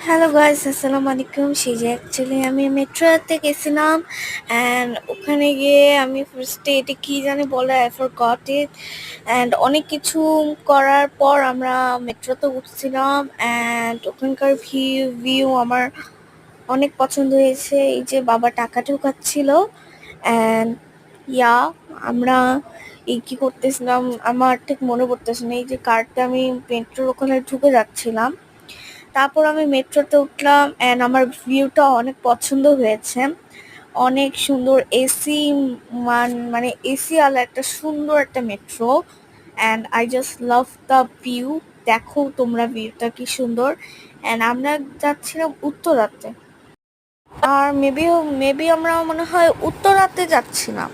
Hello guys, আসসালামু আলাইকুম। সেই যে অ্যাকচুয়ালি আমি মেট্রোতে গেছিলাম অ্যান্ড ওখানে গিয়ে আমি ফার্স্টে এটা কি জানি বলে, আই ফরগট ইট। অ্যান্ড অনেক কিছু করার পর আমরা মেট্রোতে উঠছিলাম অ্যান্ড ওখানকার ভিউ আমার অনেক পছন্দ হয়েছে। এই যে বাবা টাকা ঢোকাচ্ছিল অ্যান্ড ইয়া আমরা এই কি করতেছিলাম আমার ঠিক মনে পড়তেছে না। এই যে কার্ডটা আমি মেট্রোর ওখানে ঢুকে যাচ্ছিলাম, তারপর আমি মেট্রোতে উঠলাম অ্যান্ড আমার ভিউটা অনেক পছন্দ হয়েছে। অনেক সুন্দর এসি, মানে এসি আলা একটা সুন্দর একটা metro and I just love the view. দেখো তোমরা ভিউটা কি সুন্দর। অ্যান্ড আমরা যাচ্ছিলাম উত্তরাতে, আর মেবি আমরা মনে হয় উত্তরাতে যাচ্ছিলাম।